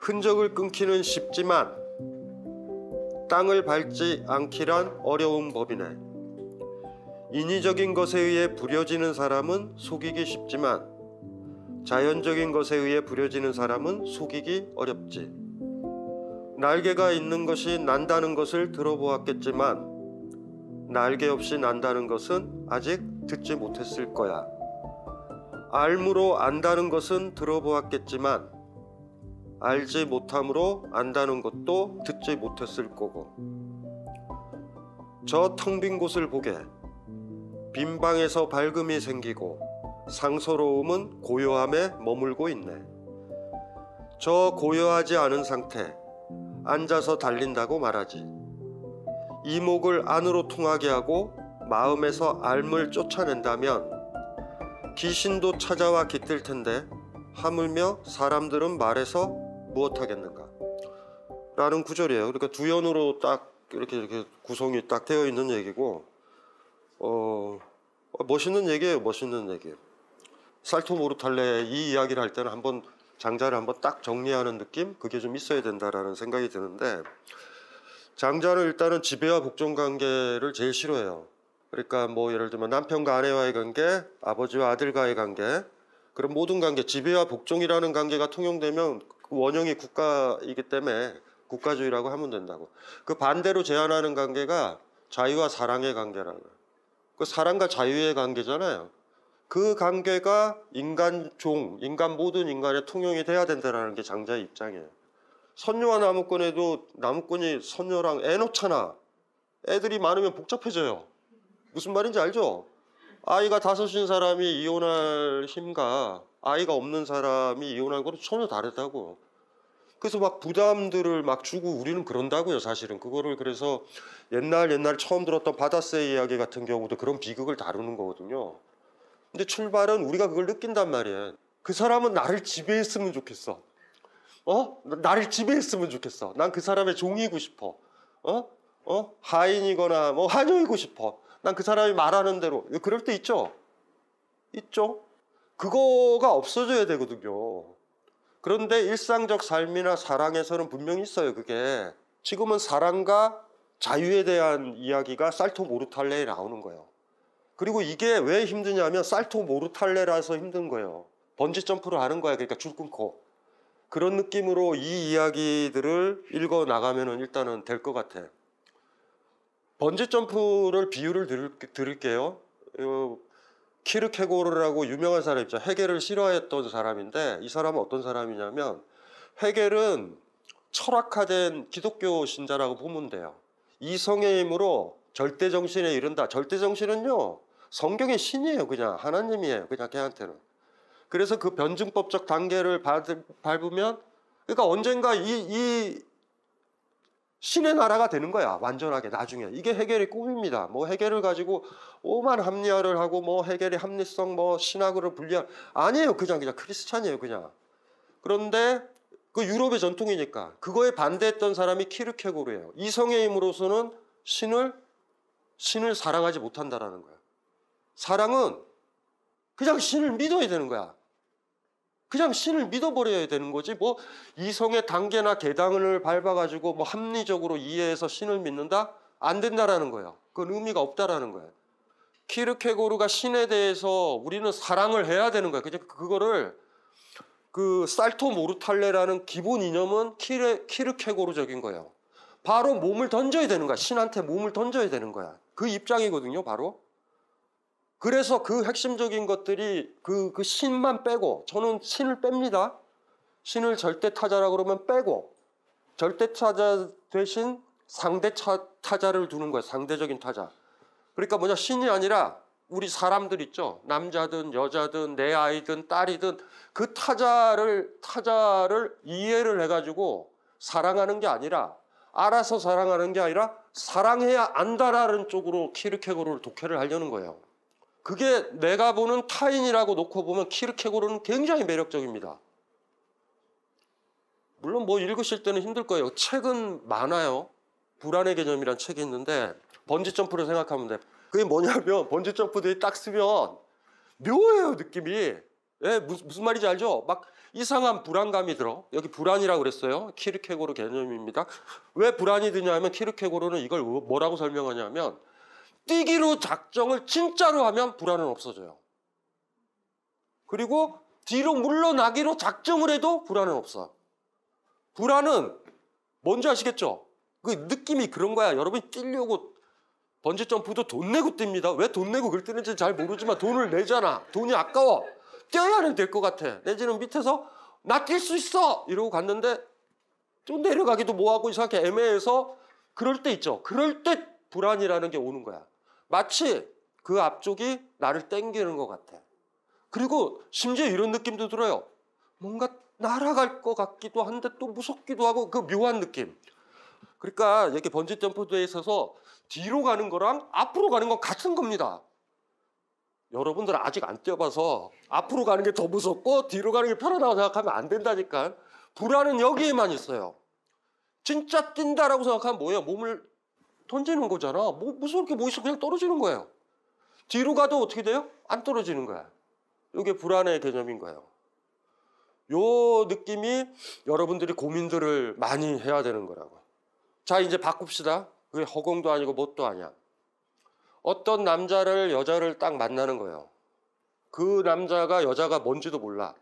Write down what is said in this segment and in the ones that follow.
흔적을 끊기는 쉽지만 땅을 밟지 않기란 어려운 법이네. 인위적인 것에 의해 부려지는 사람은 속이기 쉽지만 자연적인 것에 의해 부려지는 사람은 속이기 어렵지. 날개가 있는 것이 난다는 것을 들어보았겠지만 날개 없이 난다는 것은 아직 듣지 못했을 거야. 알므로 안다는 것은 들어보았겠지만 알지 못함으로 안다는 것도 듣지 못했을 거고. 저 텅 빈 곳을 보게. 빈 방에서 밝음이 생기고 상서로움은 고요함에 머물고 있네. 저 고요하지 않은 상태, 앉아서 달린다고 말하지. 이목을 안으로 통하게 하고 마음에서 알물 쫓아낸다면 귀신도 찾아와 깃들 텐데 하물며 사람들은 말해서 무엇하겠는가? 라는 구절이에요. 그러니까 두연으로 딱 이렇게 구성이 딱 되어 있는 얘기고, 멋있는 얘기예요. 멋있는 얘기. 살토 모르탈레 이 이야기를 할 때는 한번 장자를 한번 딱 정리하는 느낌? 그게 좀 있어야 된다라는 생각이 드는데, 장자는 일단은 지배와 복종 관계를 제일 싫어해요. 그러니까 뭐 예를 들면 남편과 아내와의 관계, 아버지와 아들과의 관계, 그런 모든 관계, 지배와 복종이라는 관계가 통용되면 그 원형이 국가이기 때문에 국가주의라고 하면 된다고. 그 반대로 제안하는 관계가 자유와 사랑의 관계라는 거예요. 그 사랑과 자유의 관계잖아요. 그 관계가 인간 모든 인간의 통용이 돼야 된다는 게 장자의 입장이에요. 선녀와 나무꾼에도 나무꾼이 선녀랑 애 놓잖아. 애들이 많으면 복잡해져요. 무슨 말인지 알죠? 아이가 5인 사람이 이혼할 힘과 아이가 없는 사람이 이혼할 거는 전혀 다르다고. 그래서 막 부담들을 막 주고 우리는 그런다고요, 사실은. 그거를 그래서 옛날 처음 들었던 바다새 이야기 같은 경우도 그런 비극을 다루는 거거든요. 근데 출발은 우리가 그걸 느낀단 말이에요. 그 사람은 나를 지배했으면 좋겠어. 나를 지배했으면 좋겠어. 난 그 사람의 종이고 싶어. 하인이거나 뭐 하녀이고 싶어. 난 그 사람이 말하는 대로. 그럴 때 있죠? 있죠? 그거가 없어져야 되거든요. 그런데 일상적 삶이나 사랑에서는 분명히 있어요, 그게. 지금은 사랑과 자유에 대한 이야기가 살토 모르탈레에 나오는 거예요. 그리고 이게 왜 힘드냐면 살토 모르탈레라서 힘든 거예요. 번지 점프를 하는 거야. 그러니까 줄 끊고. 그런 느낌으로 이 이야기들을 읽어 나가면 일단은 될 것 같아. 번지 점프를 비유를 드릴게요. 키르케고르라고 유명한 사람 있죠. 헤겔을 싫어했던 사람인데 이 사람은 어떤 사람이냐면 헤겔은 철학화된 기독교 신자라고 보면 돼요. 이성의 힘으로 절대정신에 이른다. 절대정신은요, 성경의 신이에요. 그냥 하나님이에요. 그냥 걔한테는. 그래서 그 변증법적 단계를 밟으면, 그러니까 언젠가 이 신의 나라가 되는 거야. 완전하게 나중에. 이게 헤겔의 꿈입니다. 뭐 헤겔을 가지고 오만 합리화를 하고 뭐 헤겔의 합리성 뭐 신학으로 분리한, 아니에요. 그냥 크리스찬이에요. 그냥. 그런데 그 유럽의 전통이니까 그거에 반대했던 사람이 키르케고르예요. 이성의 힘으로서는 신을 사랑하지 못한다라는 거야. 사랑은 그냥 신을 믿어야 되는 거야. 그냥 신을 믿어버려야 되는 거지. 뭐 이성의 단계나 계단을 밟아가지고 뭐 합리적으로 이해해서 신을 믿는다? 안 된다라는 거예요. 그건 의미가 없다라는 거예요. 키르케고르가 신에 대해서 우리는 사랑을 해야 되는 거예요. 그거를 그 살토 모르탈레라는 기본 이념은 키르케고르적인 거예요. 바로 몸을 던져야 되는 거야. 신한테 몸을 던져야 되는 거야. 그 입장이거든요, 바로. 그래서 그 핵심적인 것들이 그 신만 빼고, 저는 신을 뺍니다. 신을 절대타자라고 그러면 빼고, 절대타자 대신 상대타자를 두는 거예요. 상대적인 타자. 그러니까 뭐냐, 신이 아니라 우리 사람들 있죠. 남자든 여자든 내 아이든 딸이든 그 타자를 이해를 해가지고 사랑하는 게 아니라, 알아서 사랑하는 게 아니라 사랑해야 안다라는 쪽으로 키르케고르를 독해를 하려는 거예요. 그게 내가 보는 타인이라고 놓고 보면 키르케고르는 굉장히 매력적입니다. 물론 뭐 읽으실 때는 힘들 거예요. 책은 많아요. 불안의 개념이란 책이 있는데 번지점프를 생각하면 돼. 그게 뭐냐면 번지점프들이 딱 쓰면 묘해요, 느낌이. 예, 무슨 말인지 알죠? 막 이상한 불안감이 들어. 여기 불안이라고 그랬어요. 키르케고르 개념입니다. 왜 불안이 드냐면 키르케고르는 이걸 뭐라고 설명하냐면 뛰기로 작정을 진짜로 하면 불안은 없어져요. 그리고 뒤로 물러나기로 작정을 해도 불안은 없어. 불안은 뭔지 아시겠죠? 그 느낌이 그런 거야. 여러분이 뛰려고 번지점프도 돈 내고 뜁니다. 왜 돈 내고 그걸 뛰는지 잘 모르지만 돈을 내잖아. 돈이 아까워. 뛰어야는 될 것 같아. 내지는 밑에서 나 뛸 수 있어! 이러고 갔는데 또 내려가기도 뭐하고 이상하게 애매해서 그럴 때 있죠. 그럴 때 불안이라는 게 오는 거야. 마치 그 앞쪽이 나를 땡기는 것 같아. 그리고 심지어 이런 느낌도 들어요. 뭔가 날아갈 것 같기도 한데 또 무섭기도 하고 그 묘한 느낌. 그러니까 이렇게 번지점프대에 있어서 뒤로 가는 거랑 앞으로 가는 건 같은 겁니다. 여러분들 아직 안 뛰어봐서 앞으로 가는 게 더 무섭고 뒤로 가는 게 편하다고 생각하면 안 된다니까. 불안은 여기에만 있어요. 진짜 뛴다라고 생각하면 뭐예요? 몸을 던지는 거잖아. 뭐 무섭게 뭐 있어? 그냥 떨어지는 거예요. 뒤로 가도 어떻게 돼요? 안 떨어지는 거야. 이게 불안의 개념인 거예요. 요 느낌이 여러분들이 고민들을 많이 해야 되는 거라고. 자, 이제 바꿉시다. 그게 허공도 아니고 뭣도 아니야. 어떤 남자를 여자를 딱 만나는 거예요. 그 남자가 여자가 뭔지도 몰라.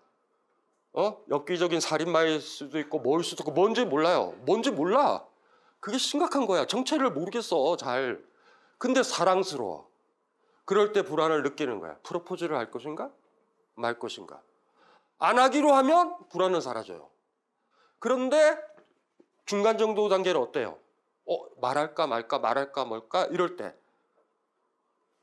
엽기적인 살인마일 수도 있고 뭐일 수도 있고 뭔지 몰라요. 뭔지 몰라. 그게 심각한 거야. 정체를 모르겠어 잘. 근데 사랑스러워. 그럴 때 불안을 느끼는 거야. 프로포즈를 할 것인가? 말 것인가? 안 하기로 하면 불안은 사라져요. 그런데 중간 정도 단계는 어때요? 말할까 말까 말할까 말까 이럴 때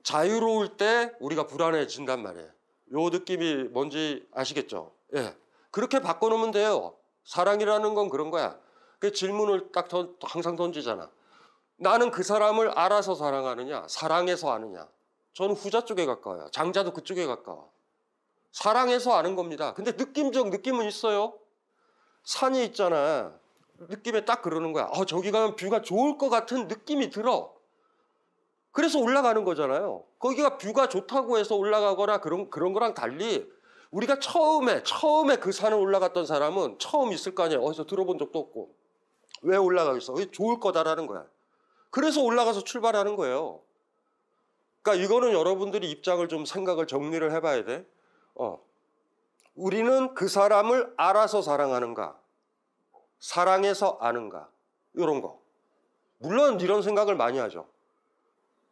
자유로울 때 우리가 불안해진단 말이에요. 요 느낌이 뭔지 아시겠죠? 예. 그렇게 바꿔놓으면 돼요. 사랑이라는 건 그런 거야. 그 질문을 딱 항상 던지잖아. 나는 그 사람을 알아서 사랑하느냐 사랑해서 아느냐. 저는 후자 쪽에 가까워요. 장자도 그쪽에 가까워. 사랑해서 아는 겁니다. 근데 느낌적 느낌은 있어요. 산이 있잖아. 느낌에 딱 그러는 거야. 저기 가면 뷰가 좋을 것 같은 느낌이 들어. 그래서 올라가는 거잖아요. 거기가 뷰가 좋다고 해서 올라가거나 그런 거랑 달리 우리가 처음에 그 산을 올라갔던 사람은 처음 있을 거 아니에요. 어디서 들어본 적도 없고. 왜 올라가겠어? 왜 좋을 거다라는 거야. 그래서 올라가서 출발하는 거예요. 그러니까 이거는 여러분들이 입장을 좀 생각을 정리를 해봐야 돼. 우리는 그 사람을 알아서 사랑하는가? 사랑해서 아는가? 이런 거. 물론 이런 생각을 많이 하죠.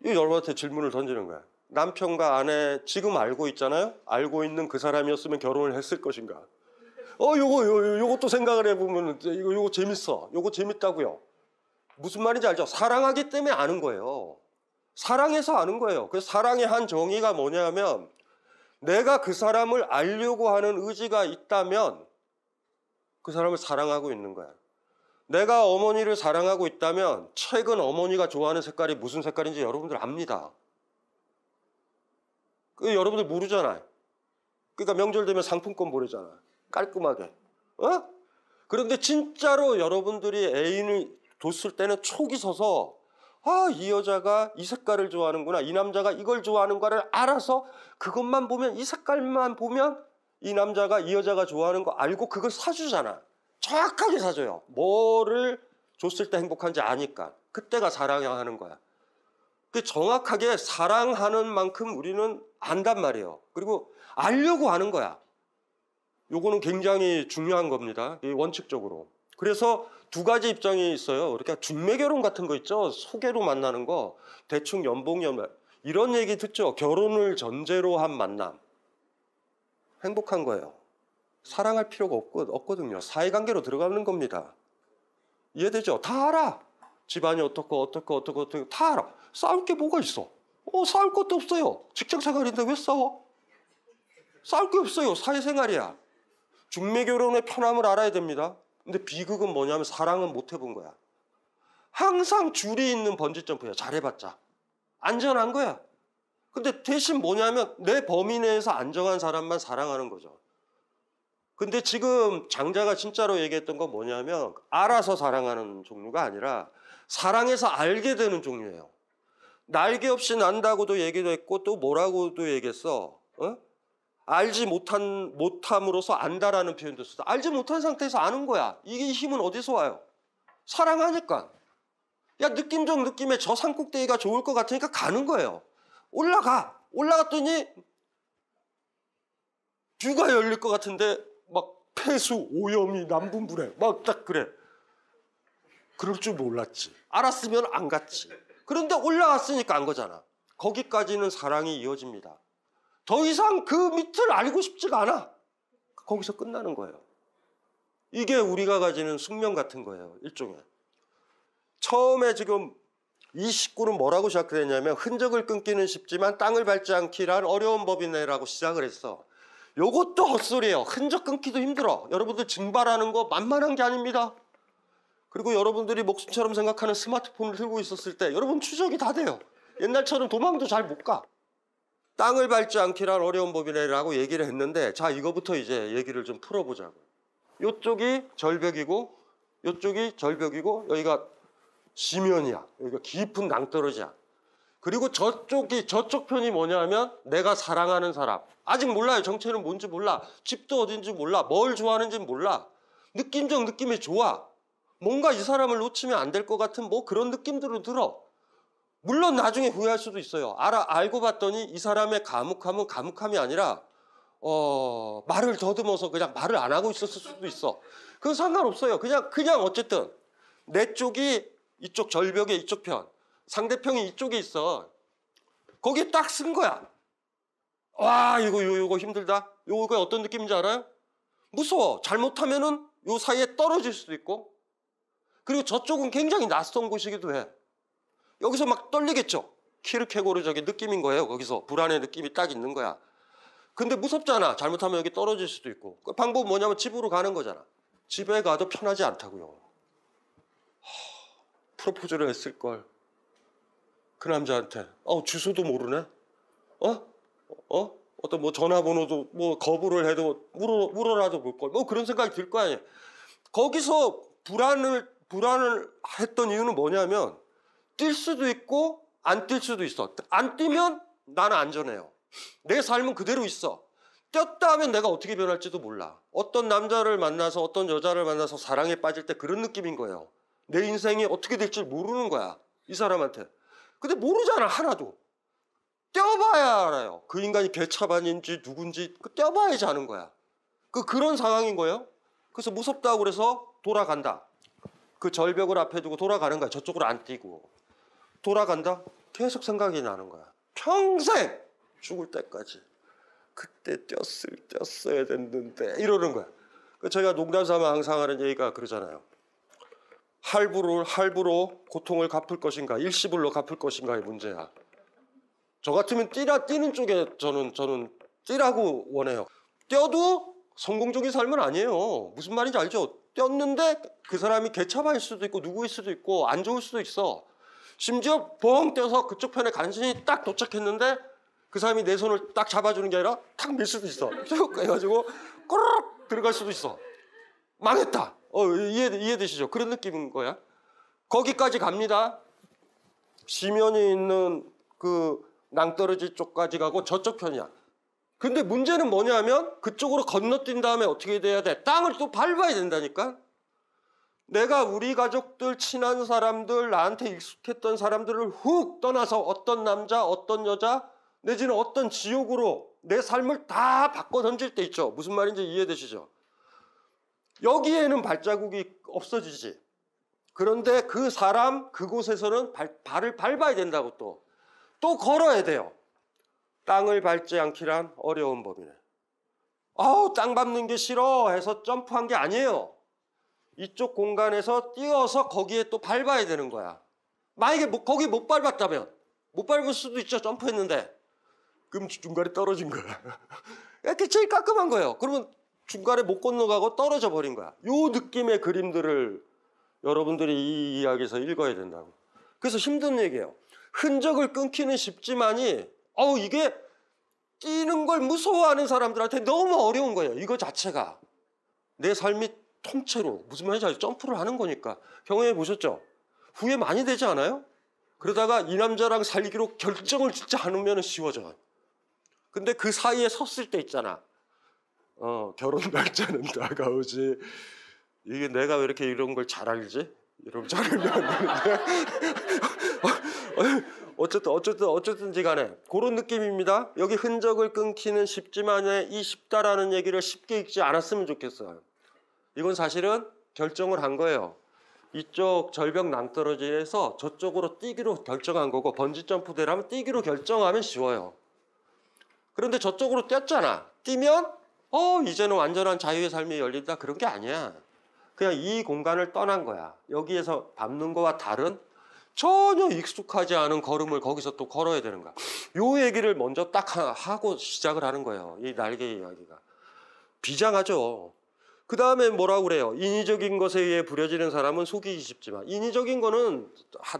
여러분한테 질문을 던지는 거야. 남편과 아내 지금 알고 있잖아요? 알고 있는 그 사람이었으면 결혼을 했을 것인가? 요것도 생각을 해보면 요거 재밌어. 요거 재밌다고요. 무슨 말인지 알죠? 사랑하기 때문에 아는 거예요. 사랑해서 아는 거예요. 그래서 사랑의 한 정의가 뭐냐면 내가 그 사람을 알려고 하는 의지가 있다면 그 사람을 사랑하고 있는 거야. 내가 어머니를 사랑하고 있다면 최근 어머니가 좋아하는 색깔이 무슨 색깔인지 여러분들 압니다. 여러분들 모르잖아요. 그러니까 명절 되면 상품권 보내잖아. 깔끔하게. 그런데 진짜로 여러분들이 애인을 뒀을 때는 촉이 서서 이 여자가 이 색깔을 좋아하는구나. 이 남자가 이걸 좋아하는가를 알아서 그것만 보면 이 색깔만 보면 이 남자가 이 여자가 좋아하는 거 알고 그걸 사주잖아. 정확하게 사줘요. 뭐를 줬을 때 행복한지 아니까. 그때가 사랑하는 거야. 정확하게 사랑하는 만큼 우리는 안단 말이에요. 그리고 알려고 하는 거야. 요거는 굉장히 중요한 겁니다. 원칙적으로. 그래서 두 가지 입장이 있어요. 그러니까 중매결혼 같은 거 있죠. 소개로 만나는 거. 대충 연봉연 이런 얘기 듣죠. 결혼을 전제로 한 만남. 행복한 거예요. 사랑할 필요가 없거든요. 사회관계로 들어가는 겁니다. 이해되죠? 다 알아. 집안이 어떻고 다 알아. 싸울 게 뭐가 있어? 싸울 것도 없어요. 직장생활인데 왜 싸워? 싸울 게 없어요. 사회생활이야. 중매결혼의 편함을 알아야 됩니다. 근데 비극은 뭐냐면 사랑은 못 해본 거야. 항상 줄이 있는 번지점프야. 잘해봤자. 안전한 거야. 근데 대신 뭐냐면 내 범위 내에서 안정한 사람만 사랑하는 거죠. 근데 지금 장자가 진짜로 얘기했던 건 뭐냐면 알아서 사랑하는 종류가 아니라 사랑해서 알게 되는 종류예요. 날개 없이 난다고도 얘기도 했고 또 뭐라고도 얘기했어. 알지 못함으로써 안다라는 표현도 쓰다. 알지 못한 상태에서 아는 거야. 이게 힘은 어디서 와요? 사랑하니까. 야, 느낌적 느낌에 저 산꼭대기가 좋을 것 같으니까 가는 거예요. 올라갔더니 뷰가 열릴 것 같은데 막 폐수, 오염이, 남분불해. 막 딱 그래. 그럴 줄 몰랐지. 알았으면 안 갔지. 그런데 올라갔으니까 안 거잖아. 거기까지는 사랑이 이어집니다. 더 이상 그 밑을 알고 싶지가 않아. 거기서 끝나는 거예요. 이게 우리가 가지는 숙명 같은 거예요. 일종의. 처음에 지금 이 식구는 뭐라고 시작했냐면 흔적을 끊기는 쉽지만 땅을 밟지 않기란 어려운 법이네라고 시작을 했어. 요것도 헛소리예요. 흔적 끊기도 힘들어. 여러분들 증발하는 거 만만한 게 아닙니다. 그리고 여러분들이 목숨처럼 생각하는 스마트폰을 들고 있었을 때 여러분 추적이 다 돼요. 옛날처럼 도망도 잘 못 가. 땅을 밟지 않기란 어려운 법이네라고 얘기를 했는데, 자, 이거부터 이제 얘기를 좀 풀어보자고. 이쪽이 절벽이고 이쪽이 절벽이고 여기가 지면이야. 여기가 깊은 낭떠러지야. 그리고 저쪽 편이 뭐냐면 내가 사랑하는 사람. 아직 몰라요. 정체는 뭔지 몰라. 집도 어딘지 몰라. 뭘 좋아하는지 몰라. 느낌적 느낌이 좋아. 뭔가 이 사람을 놓치면 안 될 것 같은 뭐 그런 느낌들은 들어. 물론 나중에 후회할 수도 있어요. 알고 봤더니 이 사람의 감옥함은 감옥함이 아니라 말을 더듬어서 그냥 말을 안 하고 있었을 수도 있어. 그건 상관없어요. 그냥 어쨌든 내 쪽이 이쪽 절벽의 이쪽 편, 상대편이 이쪽에 있어. 거기에 딱 쓴 거야. 와, 이거 힘들다. 이거 어떤 느낌인지 알아요? 무서워. 잘못하면은 요 사이에 떨어질 수도 있고. 그리고 저쪽은 굉장히 낯선 곳이기도 해. 여기서 막 떨리겠죠. 키르케고르적인 느낌인 거예요. 거기서 불안의 느낌이 딱 있는 거야. 근데 무섭잖아. 잘못하면 여기 떨어질 수도 있고. 그 방법은 뭐냐면 집으로 가는 거잖아. 집에 가도 편하지 않다고요. 프로포즈를 했을 걸. 그 남자한테 주소도 모르네. 어떤 뭐 전화번호도 뭐 거부를 해도 물어라도 볼 걸. 뭐 그런 생각이 들 거 아니에요. 거기서 불안을 했던 이유는 뭐냐면 뛸 수도 있고 안 뛸 수도 있어. 안 뛰면 나는 안전해요. 내 삶은 그대로 있어. 뛰었다 하면 내가 어떻게 변할지도 몰라. 어떤 남자를 만나서 어떤 여자를 만나서 사랑에 빠질 때 그런 느낌인 거예요. 내 인생이 어떻게 될지 모르는 거야. 이 사람한테. 근데 모르잖아. 하나도. 뛰어봐야 알아요. 그 인간이 개차반인지 누군지 뛰어봐야지 아는 거야. 그런 상황인 거예요. 그래서 무섭다고 그래서 돌아간다. 그 절벽을 앞에 두고 돌아가는 거야. 저쪽으로 안 뛰고. 돌아간다. 계속 생각이 나는 거야. 평생 죽을 때까지. 그때 뛰었어야 됐는데 이러는 거야. 제가 농담삼아 항상 하는 얘기가 그러잖아요. 할부로 고통을 갚을 것인가, 일시불로 갚을 것인가의 문제야. 저 같으면 뛰는 쪽에 저는 뛰라고 원해요. 뛰어도 성공적인 삶은 아니에요. 무슨 말인지 알죠? 뛰었는데 그 사람이 개차반일 수도 있고 누구일 수도 있고 안 좋을 수도 있어. 심지어 뻥 뛰어서 그쪽 편에 간신히 딱 도착했는데 그 사람이 내 손을 딱 잡아주는 게 아니라 탁 밀 수도 있어. 쭉 해가지고 꼬르륵 들어갈 수도 있어. 망했다. 이해되시죠? 그런 느낌인 거야. 거기까지 갑니다. 지면이 있는 그 낭떠러지 쪽까지 가고 저쪽 편이야. 근데 문제는 뭐냐면 그쪽으로 건너뛴 다음에 어떻게 돼야 돼? 땅을 또 밟아야 된다니까. 내가 우리 가족들, 친한 사람들, 나한테 익숙했던 사람들을 훅 떠나서 어떤 남자, 어떤 여자, 내지는 어떤 지옥으로 내 삶을 다 바꿔 던질 때 있죠. 무슨 말인지 이해되시죠? 여기에는 발자국이 없어지지. 그런데 그 사람, 그곳에서는 발을 밟아야 된다고 또 걸어야 돼요. 땅을 밟지 않기란 어려운 법이네. 땅 밟는 게 싫어 해서 점프한 게 아니에요. 이쪽 공간에서 뛰어서 거기에 또 밟아야 되는 거야. 만약에 거기 못 밟았다면, 못 밟을 수도 있죠. 점프했는데. 그럼 중간에 떨어진 거야. 이렇게 제일 깔끔한 거예요. 그러면 중간에 못 건너가고 떨어져 버린 거야. 요 느낌의 그림들을 여러분들이 이 이야기에서 읽어야 된다고. 그래서 힘든 얘기예요. 흔적을 끊기는 쉽지만이 이게 뛰는 걸 무서워하는 사람들한테 너무 어려운 거예요. 이거 자체가. 내 삶이 통째로 무슨 말인지 알죠? 점프를 하는 거니까. 경험해 보셨죠? 후회 많이 되지 않아요? 그러다가 이 남자랑 살기로 결정을 짓지 않으면 쉬워져. 근데 그 사이에 섰을 때 있잖아. 결혼 날짜는 다가오지. 이게 내가 왜 이렇게 이런 걸 잘 알지? 이러면 잘 알면 안 되는데. 어쨌든지 간에 그런 느낌입니다. 여기 흔적을 끊기는 쉽지만에 이 쉽다라는 얘기를 쉽게 읽지 않았으면 좋겠어요. 이건 사실은 결정을 한 거예요. 이쪽 절벽 낭떠러지에서 저쪽으로 뛰기로 결정한 거고, 번지점프대라면 뛰기로 결정하면 쉬워요. 그런데 저쪽으로 뛰었잖아. 뛰면 이제는 완전한 자유의 삶이 열린다, 그런 게 아니야. 그냥 이 공간을 떠난 거야. 여기에서 밟는 거와 다른 전혀 익숙하지 않은 걸음을 거기서 또 걸어야 되는 거야. 요 얘기를 먼저 딱 하고 시작을 하는 거예요. 이 날개 이야기가. 비장하죠. 그 다음에 뭐라고 그래요? 인위적인 것에 의해 부려지는 사람은 속이기 쉽지만, 인위적인 거는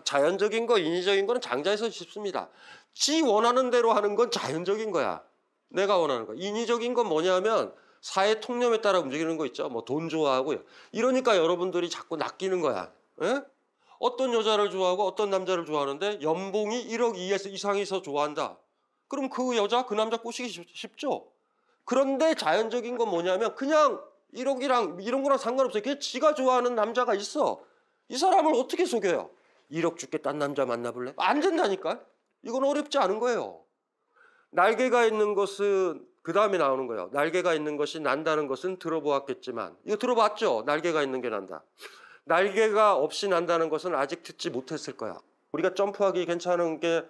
자연적인 거, 인위적인 거는 장자에서 쉽습니다. 지 원하는 대로 하는 건 자연적인 거야. 내가 원하는 거. 인위적인 건 뭐냐면 사회 통념에 따라 움직이는 거 있죠. 뭐 돈 좋아하고요. 이러니까 여러분들이 자꾸 낚이는 거야. 에? 어떤 여자를 좋아하고 어떤 남자를 좋아하는데 연봉이 1억 이상이서 좋아한다. 그럼 그 여자, 그 남자 꼬시기 쉽죠. 그런데 자연적인 건 뭐냐면 그냥 1억이랑 이런 거랑 상관없어요. 그냥 지가 좋아하는 남자가 있어. 이 사람을 어떻게 속여요? 1억 줄게 딴 남자 만나볼래? 안 된다니까. 이건 어렵지 않은 거예요. 날개가 있는 것은 그 다음에 나오는 거예요. 날개가 있는 것이 난다는 것은 들어보았겠지만, 이거 들어봤죠? 날개가 있는 게 난다. 날개가 없이 난다는 것은 아직 듣지 못했을 거야. 우리가 점프하기 괜찮은 게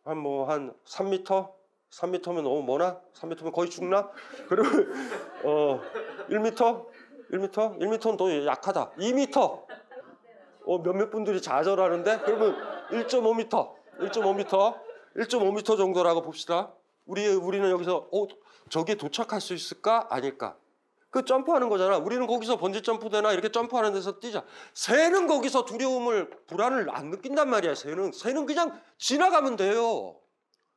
한 3m? 3m면 너무 머나? 3m면 거의 죽나? 그러면 1m? 1m? 1m는 더 약하다. 2m? 몇몇 분들이 좌절하는데? 그러면 1.5m? 1.5m 정도라고 봅시다. 우리는 여기서 저기에 도착할 수 있을까? 아닐까? 그 점프하는 거잖아. 우리는 거기서 번지점프대나 이렇게 점프하는 데서 뛰자. 새는 거기서 불안을 안 느낀단 말이야. 새는 그냥 지나가면 돼요.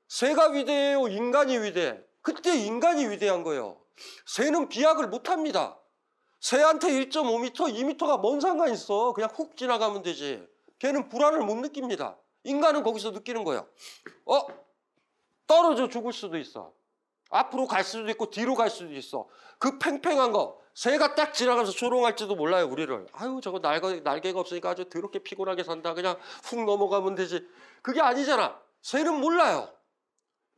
새가 위대해요? 인간이 위대해? 그때 인간이 위대한 거예요. 새는 비약을 못합니다. 새한테 1.5m, 2m가 뭔 상관 있어. 그냥 훅 지나가면 되지. 걔는 불안을 못 느낍니다. 인간은 거기서 느끼는 거예요. 떨어져 죽을 수도 있어. 앞으로 갈 수도 있고 뒤로 갈 수도 있어. 그 팽팽한 거, 새가 딱 지나가서 조롱할지도 몰라요, 우리를. 아유, 저거 날개가 없으니까 아주 더럽게 피곤하게 산다. 그냥 훅 넘어가면 되지. 그게 아니잖아. 새는 몰라요.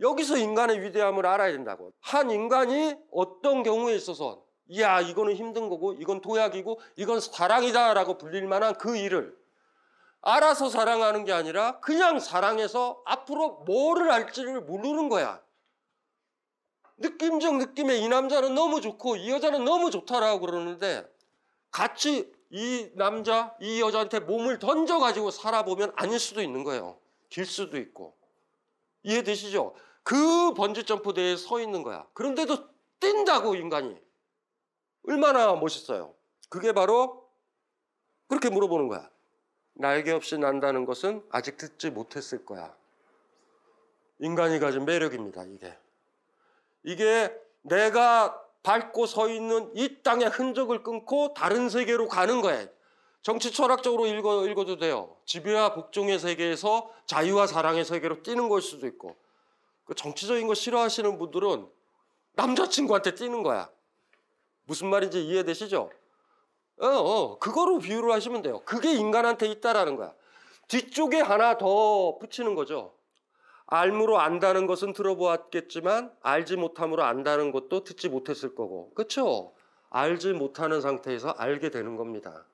여기서 인간의 위대함을 알아야 된다고. 한 인간이 어떤 경우에 있어서 이야, 이거는 힘든 거고 이건 도약이고 이건 사랑이다 라고 불릴 만한 그 일을 알아서 사랑하는 게 아니라 그냥 사랑해서 앞으로 뭐를 할지를 모르는 거야. 느낌적 느낌에 이 남자는 너무 좋고 이 여자는 너무 좋다라고 그러는데 같이 이 남자, 이 여자한테 몸을 던져가지고 살아보면 아닐 수도 있는 거예요. 길 수도 있고. 이해되시죠? 그 번지점프대에 서 있는 거야. 그런데도 뛴다고, 인간이. 얼마나 멋있어요. 그게 바로 그렇게 물어보는 거야. 날개 없이 난다는 것은 아직 듣지 못했을 거야. 인간이 가진 매력입니다, 이게 내가 밟고 서 있는 이 땅의 흔적을 끊고 다른 세계로 가는 거예요. 정치 철학적으로 읽어도 돼요. 지배와 복종의 세계에서 자유와 사랑의 세계로 뛰는 걸 수도 있고, 그 정치적인 거 싫어하시는 분들은 남자친구한테 뛰는 거야. 무슨 말인지 이해되시죠? 그거로 비유를 하시면 돼요. 그게 인간한테 있다라는 거야. 뒤쪽에 하나 더 붙이는 거죠. 알므로 안다는 것은 들어보았겠지만 알지 못함으로 안다는 것도 듣지 못했을 거고. 그렇죠? 알지 못하는 상태에서 알게 되는 겁니다.